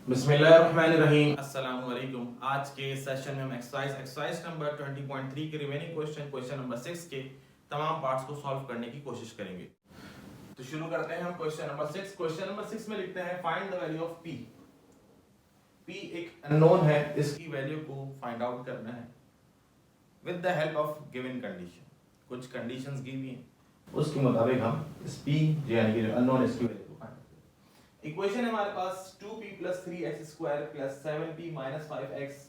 बिस्मिल्लाहिर्रहमानिर्रहीम। अस्सलाम वालेकुम। आज के सेशन में हम एक्सरसाइज नंबर 20.3 के रिमेनिंग क्वेश्चन नंबर 6 के तमाम पार्ट्स को सॉल्व करने की कोशिश करेंगे। तो शुरू करते हैं हम क्वेश्चन नंबर 6। क्वेश्चन नंबर 6 में लिखते हैं find the value of p। p एक अननोन है, इसकी वैल्यू को फाइंड आउट करना है with the help of given condition. कुछ कंडीशंस दी हुई हैं, उसके मुताबिक हम इस p यानी कि जो अननोन इसकी वैल्यू को फाइंड। इक्वेशन है हमारे पास 2p plus 3x square plus 7p minus 5x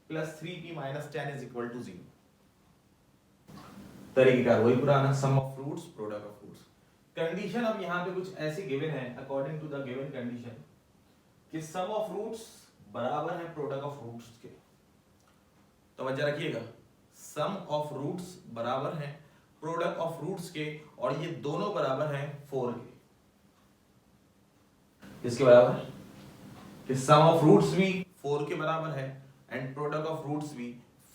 plus 3p minus 10 is equal to 0। तरीकेकार वही पुराना, sum of roots product of roots. Condition अब यहाँ पे कुछ ऐसी गिवन है according to the given condition कि सम ऑफ फ्रूट्स बराबर है प्रोडक्ट ऑफ फ्रूट्स के। तो वजह रखिएगा, सम ऑफ फ्रूट्स बराबर है प्रोडक्ट ऑफ फ्रूट्स के, और ये दोनों बराबर हैं 4 के। इसके बराबर कि सम ऑफ फ्रूट्स भी 4 के बराबर है एंड प्रोडक्ट ऑफ फ्रूट्स भी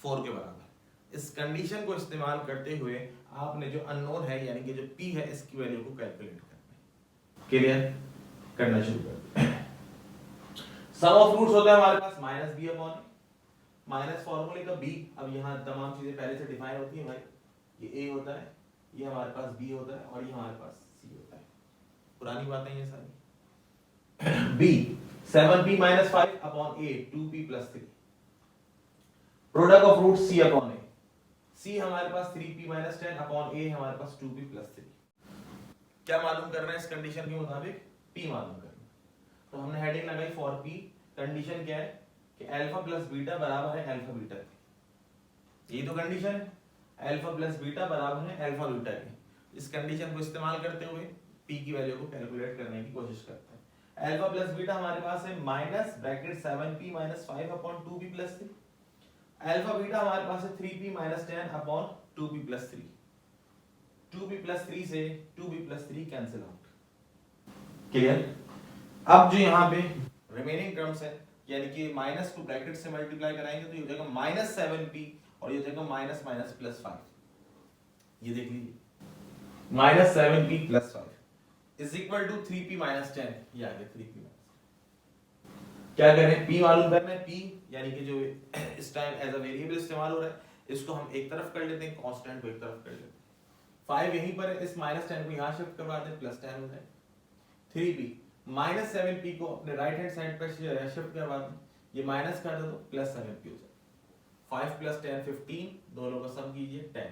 4 के बराबर है। इस कंडीशन को इस्तेमाल करते हुए आपने जो अननोन है यानी कि जो p है इसकी वैल्यू को कैलकुलेट करना है। क्लियर? करना शुरू करते हैं। सम ऑफ फ्रूट्स होता है हमारे पास माइनस b अपॉन माइनस फॉर्मूले का b। अब यहाँ तमाम चीजें पहले से डिफाइन होती हैं भाई, ये a होता है, ये हमारे पास b होता है और ये हमारे पास c होता है। पुरानी बातें ये सारी। b 7p minus 5 upon a 2p plus 3। Product of root c upon a। c हमारे पास 3p minus 10 upon a हमारे पास 2p plus 3। क्या मालूम करना है इस कंडीशन के मुताबिक? p मालूम करना। तो हमने हेडिंग लगाई फॉर p। कंडीशन क्या है कि अल्फा प्लस बीटा बराबर है अल्फा बीटा के। यही तो कंडीशन है, अल्फा प्लस बीटा बराबर है अल्फा बीटा के। इस कंडीशन को इस्तेमाल करते हुए p की वैल्यू को कैलकुलेट करने की कोशिश करते हैं। अल्फा प्लस बीटा हमारे पास है minus bracket 7p minus 5 upon 2p plus 3। Alpha beta हमारे पास है 3p minus 10 upon 2p plus 3। 2p plus 3 से 2p plus 3 cancel out. Clear? अब जो यहाँ पे रिमेनिंग टर्म्स है यानी कि माइनस को ब्रैकेट से मल्टीप्लाई कराएंगे तो ये हो जाएगा माइनस 7p और ये हो जाएगा माइनस माइनस प्लस 5। ये देख लीजिए, minus 7p plus 5 is equal to 3p minus 10। ये आ गया 3p minus। क्या करें? p मालूम करना है। p यानी कि जो इस टाइम एज अ वेरिएबल इस्तेमाल हो रहा है, इसको हम एक तरफ कर लेते हैं, कांस्टेंट को एक तरफ कर लेते हैं। 5 यहीं पर है, इस माइनस 10 को यहाँ शिफ्ट करवा दें, प्लस 10 हो जाए। 3p माइनस 7p को अपने राइट हैंड साइड पर शिफ्ट करवा दें, ये माइनस कर दो तो प्लस 7p हो जाए। 5 प्लस 10 15, दोनों का सम कीजिए 10।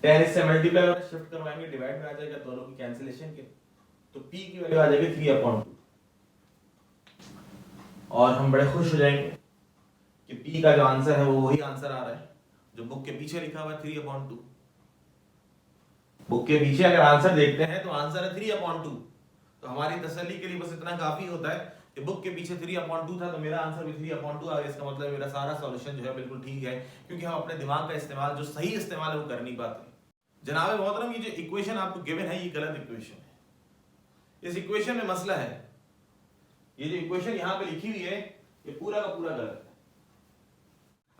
10 इससे मल्टीप्लाई और शिफ्ट करवाएंगे, डिवाइड में आ जाएगा दोनों की कैंसिलेशन के, तो p की वैल्यू आ जाएगी 3/2। और हम बड़े खुश हो जाएंगे कि p का जो आंसर है वो वही आंसर आ रहा है जो बुक के पीछे लिखा हुआ है 3/2। बुक के पीछे अगर आंसर देखते हैं तो आंसर है 3/2। तो हमारी तसल्ली के लिए बस इतना काफी होता है कि बुक के पीछे 3/2 था तो मेरा आंसर भी 3/2 आ गया। इसका मतलब मेरा सारा सॉल्यूशन जो है बिल्कुल ठीक है, क्योंकि हम अपने दिमाग का इस्तेमाल, जो सही इस्तेमाल है वो कर नहीं पाते। जनाब मोहतरम, ये जो इक्वेशन आपको गिवन है ये गलत इक्वेशन है। इस इक्वेशन में मसला है, ये जो इक्वेशन यहाँ पे लिखी हुई है ये पूरा का पूरा गलत है।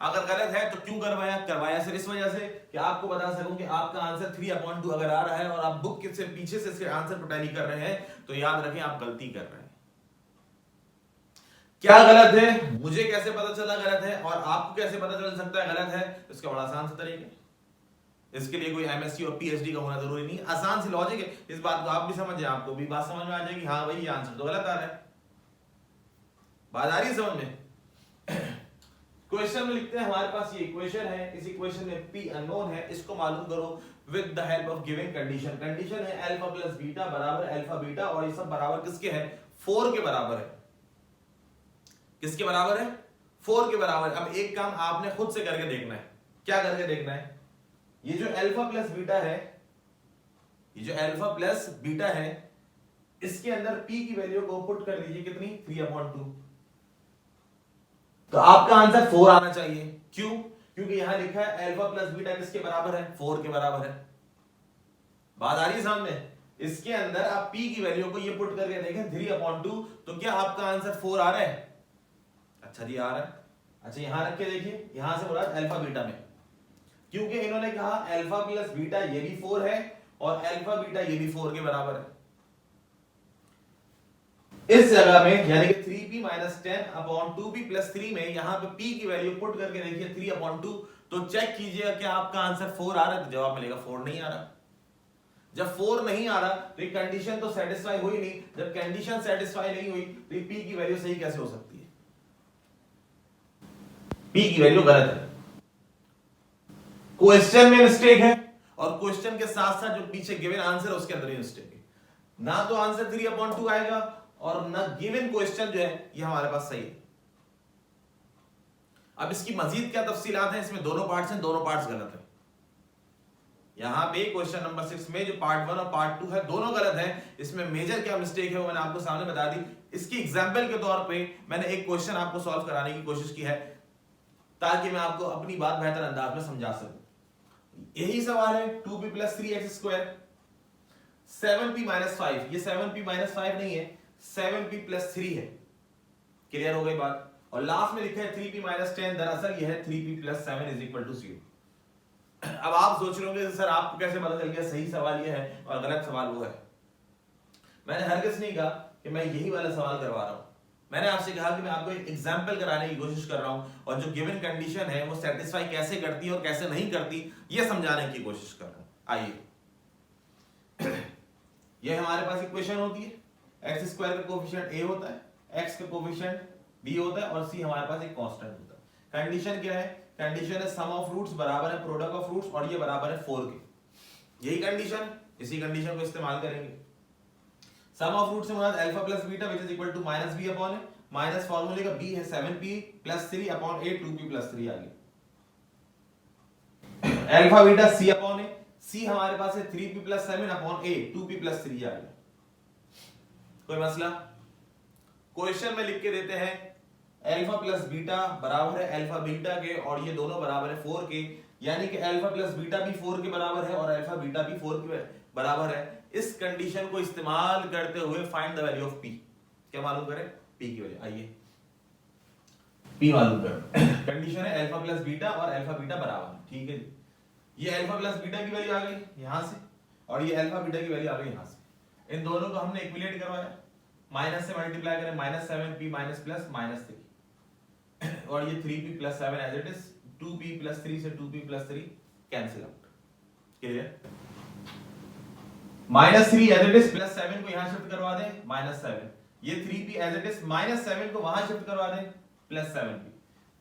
अगर गलत है तो क्यों करवाया सिर्फ इस वजह से कि आपको बता सकूं कि आपका आंसर 3/2 अगर आ रहा है और आप बुक से पीछे से इसके आंसर को टैली कर रहे हैं तो याद रखें आप गलती कर रहे हैं। क्या गलत है, मुझे कैसे पता चला गलत है और आपको कैसे पता चल सकता है गलत है? इसका बड़ा आसान सा तरीका है। इसके लिए कोई एमएससी और पीएचडी का होना जरूरी नहीं, आसान सी लॉजिक है। इस बात को आप भी समझ जाए, आपको भी बात समझ में आ जाएगी। हाँ भाई ये आंसर तो गलत आ रहा है। बात आ रही है समझ में? क्वेश्चन में लिखते हैं हमारे पास ये इक्वेशन है, इस इक्वेशन में p अननोन है, इसको मालूम करो with the help of given condition. Condition है अल्फा प्लस बीटा बराबर अल्फा बीटा, और ये सब बराबर किसके है? 4 के बराबर है। किसके बराबर है? 4 के बराबर। अब एक काम आपने खुद से करके देखना है। क्या करके देखना है? ये जो अल्फा प्लस बीटा है, ये जो अल्फा प्लस बीटा है, इसके अंदर p की वैल्यू को पुट कर दीजिए, कितनी? 3/2। तो आपका आंसर 4 आना चाहिए। क्यों? क्योंकि यहां लिखा है अल्फा प्लस बीटा किसके बराबर है? 4 के बराबर है। बात आ रही है सामने? इसके अंदर आप p की वैल्यू को ये पुट करके देखें 3/2, तो क्या आपका आंसर 4 आ रहा है? अच्छा जी आ रहा है। अच्छा यहां रख के देखिए, यहां से बोला अल्फा बीटा में, क्योंकि इन्होंने कहा अल्फा प्लस बीटा ये भी 4 है और अल्फा बीटा ये भी 4 के बराबर है। इस जगह में यानी कि 3p minus 10 upon 2p plus 3 में यहाँ पे p की वैल्यू पुट करके देखिए 3 अपॉन 2, तो चेक कीजिएगा क्या आपका आंसर 4 आ रहा है, तो जवाब मिलेगा 4 नहीं आ रहा। जब 4 नहीं आ रहा तो ये कंडीशन तो सेटिस्फाई हुई नहीं, जब कंडीशन सेटिस्फाई नहीं हुई तो ये p की वैल्यू सही कैसे हो सकती है, p की वैल्यू गलत है। क्वेश्चन में मिस्टेक है और क्वेश्चन के साथ साथ जो पीछे गिवन आंसर है उसके अंदर ही मिस्टेक है, ना तो आंसर 3 अपॉन 2 आएगा और ना गिवन क्वेश्चन जो है ये हमारे पास सही है। अब इसकी मजीद क्या तफसीलात हैं, इसमें दोनों पार्ट्स हैं, दोनों पार्ट्स गलत है। यहां पे क्वेश्चन नंबर 6 में जो पार्ट 1 और पार्ट 2 है दोनों गलत है, इसमें मेजर क्या मिस्टेक है वो मैंने आपको सामने बता दी। इसकी एग्जांपल के तौर पे मैंने एक क्वेश्चन आपको सॉल्व कराने की कोशिश की है ताकि मैं आपको अपनी बात बेहतर अंदाज में समझा सकूं। यही सवाल है 2p plus 3x² 7p minus 5, ये 7p माइनस 5 नहीं है 7p प्लस 3 है, क्लियर हो गई बात। और लास्ट में लिखा है 3p माइनस 10, दरअसल यह है 3p plus 7 is equal to 0। अब आप सोच रहे होंगे सर आपको कैसे पता चल गया सही सवाल यह है और गलत सवाल वो है। मैंने हरगिज़ नहीं कहा कि मैं यही वाला सवाल करवा रहा हूं, मैंने आपसे कहा कि मैं आपको एक एग्जांपल कराने की कोशिश कर रहा हूं और जो गिवन कंडीशन है वो सेटिस्फाई कैसे करती है और कैसे नहीं करती ये समझाने की कोशिश कर रहा हूं। आइए ये हमारे पास इक्वेशन होती है, x स्क्वायर का कोफिशिएंट a होता है, x का कोफिशिएंट b होता है और c हमारे पास एक कांस्टेंट होता है। कंडीशन क्या है, कंडीशन है सम ऑफ रूट्स बराबर है प्रोडक्ट ऑफ रूट्स और ये बराबर है 4 के। यही कंडीशन है, इसी कंडीशन को इस्तेमाल करेंगे। सम ऑफ रूट से मुराद alpha plus beta which is equal to minus b upon a, minus फार्मूले का b है 7p plus 3 upon a 2p plus 3 आ गया। Alpha beta c upon a, c हमारे पास है 3p plus 7 upon a 2p plus 3 आ गया। कोई मसला? क्वेश्चन में लिख के देते हैं अल्फा प्लस बीटा बराबर है अल्फा बीटा के और ये दोनों बराबर है 4 के, यानी कि अल्फा प्लस बीटा भी 4 के बराबर है और अल्फा बीटा भी 4 के बराबर है। इस कंडीशन को इस्तेमाल करते हुए find the value of p, क्या मालूम करें p की वैल्यू। आइए p मालूम करें। कंडीशन है अल्फा प्लस बीटा और अल्फा बीटा बराबर है, ठीक है जी। ये अल्फा प्लस बीटा की वैल्यू आ गई यहां से और ये अल्फा बीटा की वैल्यू आ गई यहां से। इन दोनों को हमने इक्विलेट करवाया, माइनस से मल्टीप्लाई करें minus 7p minus plus minus 3 और ये 3p plus 7 as it is 2p plus 3 से 2p plus 3 cancel out, clear. Minus 3 as it is plus 7 को यहां शिफ्ट करवा दें माइनस 7, ये 3p as it is minus 7 को वहां शिफ्ट करवा दें plus 7p,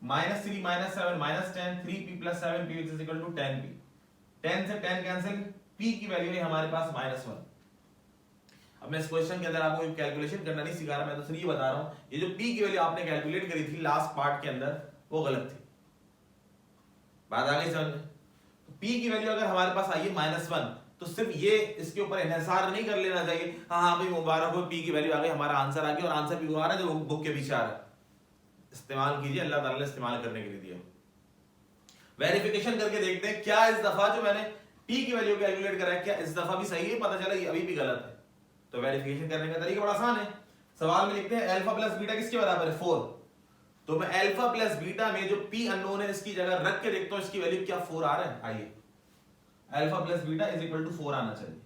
minus 3 minus 7 minus 10 3p plus 7p is equal to 10p, 10 से 10 कैंसिल, p की वैल्यू है हमारे पास -1। अब मैं इस क्वेश्चन के अंदर आपको कैलकुलेशन करना नहीं सिखा रहा, मैं तो सिर्फ ये बता रहा हूं ये जो p की वैल्यू आपने कैलकुलेट करी थी लास्ट पार्ट के अंदर वो गलत थी। बात आ गई समझ में? तो p की वैल्यू अगर हमारे पास आई है -1 तो सिर्फ ये इसके ऊपर इन्हिसार नहीं कर लेना चाहिए हाँ भाई मुबारक हो p की वैल्यू आ गई, हमारा आंसर आ गया और आंसर भी वो आ रहा है जो बुक के पीछे आ रहा है। इस्तेमाल कीजिए, अल्लाह ताला ने इस्तेमाल करने के लिए दिया। वेरिफिकेशन करके देखते हैं क्या इस दफा जो मैंने p की वैल्यू कैलकुलेट करा है क्या इस दफा भी सही है, पता चला ये अभी भी गलत है। तो वेरिफिकेशन करने का तरीका बड़ा आसान है, सवाल में लिखते हैं अल्फा प्लस बीटा किसके बराबर है 4, तो मैं अल्फा प्लस बीटा में जो p अननोन है इसकी जगह रख के देखता हूं इसकी वैल्यू क्या 4 आ रहा है। आइए alpha plus beta is equal to 4 आना चाहिए।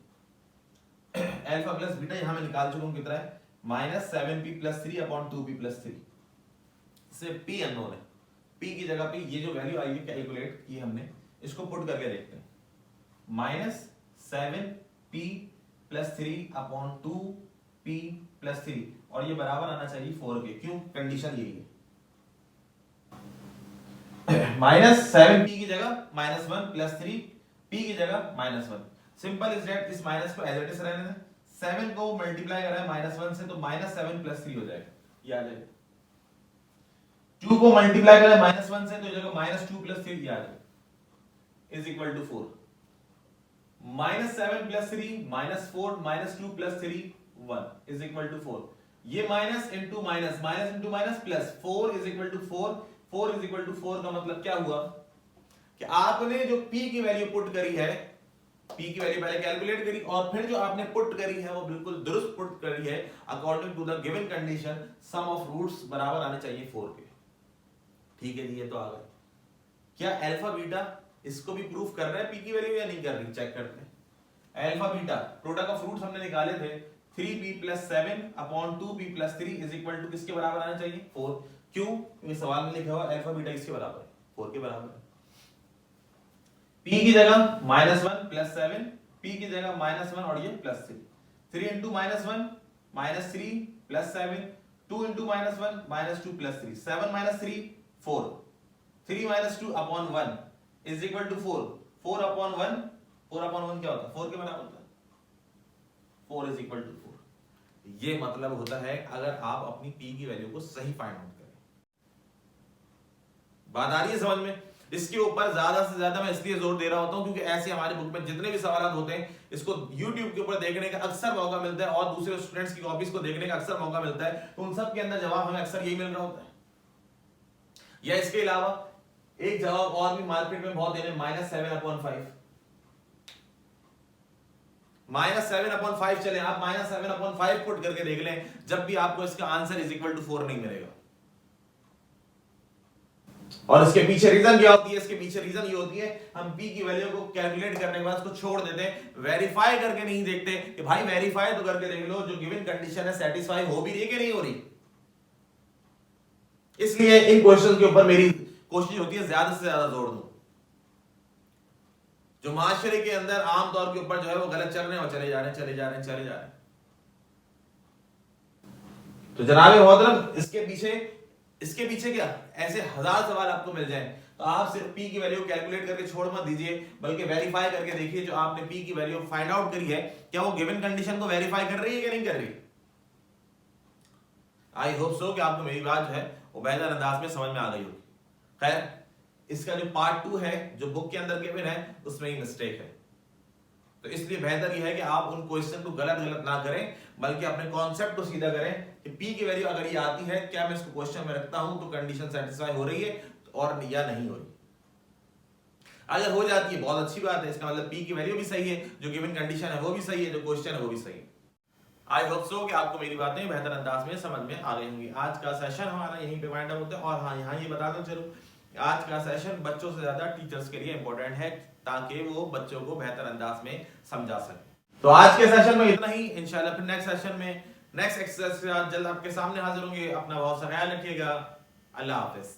अल्फा प्लस बीटा यहां मैं निकाल चुका हूं कितना है -7p plus 3 upon 2p plus 3, से p अननोन है, p की जगह पे ये जो वैल्यू आई है कैलकुलेट की हमने इसको पुट करके देखते हैं -7p plus 3 upon 2p plus 3 और ये बराबर आना चाहिए 4 के, क्यों कंडीशन यही है -7p की जगह -1 प्लस 3p की जगह -1, सिंपल इज दैट इस माइनस को एज इट इज रहने दें, 7 को मल्टीप्लाई करा है -1 से तो -7 प्लस 3 हो जाएगा, ये आ जाएगा। 2 को मल्टीप्लाई करा है -1 से तो जगह -2 प्लस 3 आ जाएगा is equal to 4, -7 plus 3 -4 -2 plus 3 1 is equal to 4, ये minus into minus minus into minus plus 4 is equal to 4, 4 is equal to 4 का मतलब क्या हुआ कि आपने जो p की वैल्यू पुट करी है, p की वैल्यू पहले कैलकुलेट करी और फिर जो आपने पुट करी है वो बिल्कुल दुरुस्त पुट करी है according to the given condition sum of roots बराबर आने चाहिए 4 के, ठीक है जी ये तो आ गए। क्या अल्फा बीटा इसको भी प्रूफ कर रहा है p की वैल्यू या नहीं कर रही, चेक करते हैं। Alpha beta product of roots हमने निकाले थे 3p plus 7 upon 2p plus 3 is equal to किसके बराबर आना चाहिए 4। क्यों? क्योंकि सवाल में लिखा हुआ अल्फा बीटा किसके बराबर है 4 के बराबर है। p की जगह -1 प्लस 7, p की जगह -1 और ये plus 3, 3 into -1 -3 plus 7, 2 into -1 -2 plus 3, 7 -3 4, 3 -2 upon 1 is equal to 4, 4 upon 1 क्या होता है 4 के बराबर होता है, 4 इज इक्वल टू 4। ये मतलब होता है अगर आप अपनी p की वैल्यू को सही फाइंड आउट करें। बात आ रही है समझ में? इसके ऊपर ज्यादा से ज्यादा मैं इसलिए जोर दे रहा होता हूं क्योंकि ऐसे हमारे बुक में जितने भी सवाल होते हैं इसको YouTube के ऊपर देखने का अक्सर मौका मिलता है और दूसरे स्टूडेंट्स की कॉपीज को देखने का अक्सर मौका मिलता है, तो उन सब के अंदर जवाब हमें अक्सर यही मिल रहा होता है। या इसके अलावा एक जवाब और भी मार्केट में बहुत देने -7/5, -7/5 चले, आप -7/5 पुट करके देख लें, जब भी आपको इसका आंसर इज इक्वल टू 4 नहीं मिलेगा। और इसके पीछे रीजन क्या होती है? इसके पीछे रीजन ये होती है हम p की वैल्यू को कैलकुलेट करने के बाद उसको छोड़ देते हैं, वेरीफाई करके नहीं देखते कि भाई वेरीफाई तो करके देख लो जो गिवन कंडीशन है सेटिस्फाई हो भी रही है कि नहीं हो रही। इसलिए इन क्वेश्चन के ऊपर मेरी कोशिश होती है ज्यादा से ज्यादा जोर दूं। जो माशरे के अंदर आमतौर के ऊपर जो है वो गलत चल रहे हैं और चले जा रहे हैं। तो जनाब मोहतरम इसके पीछे क्या ऐसे 1000 सवाल आपको मिल जाएं, तो आप सिर्फ p की वैल्यू कैलकुलेट करके छोड़ मत दीजिए, बल्कि वेरीफाई करके देखिए जो आपने p की वैल्यू फाइंड आउट करी है क्या वो गिवन कंडीशन को वेरीफाई कर रही है कि नहीं कर रही। आई होप सो कि आपको मेरी बात जो है वो बेहतर अंदाज में समझ में आ गई होगी। खैर, इसका जो पार्ट 2 है जो बुक के अंदर गिवन है उसमें ही मिस्टेक है, तो इसलिए बेहतर यह है कि आप उन क्वेश्चन को गलत ना करें, बल्कि अपने कॉन्सेप्ट को सीधा करें कि p की वैल्यू अगर ये आती है क्या मैं इसको क्वेश्चन में रखता हूं तो कंडीशन सेटिस्फाई हो रही है और या नहीं हो रही। अगर हो जाती है बहुत अच्छी बात है, इसका मतलब p की वैल्यू भी सही है, जो गिवन कंडीशन है वो भी सही है, जो क्वेश्चन है वो भी सही है। आई होप सो कि आपको मेरी बातें बेहतर अंदाज में समझ में आ गई होंगी। आज का सेशन हमारा यहीं पे वाइंड अप होता है। और हाँ, यहाँ ये बता दूं चलो, आज का सेशन बच्चों से ज्यादा टीचर्स के लिए इंपॉर्टेंट है ताकि वो बच्चों को बेहतर अंदाज में समझा सके। तो आज के सेशन में इतना ही, इंशाल्लाह फिर नेक्स्ट सेशन में नेक्स्ट एक्सरसाइज के साथ जल्द आपके सामने हाजिर होंगे। अपना बहुत सा ख्याल रखिएगा। अल्लाह हाफिज।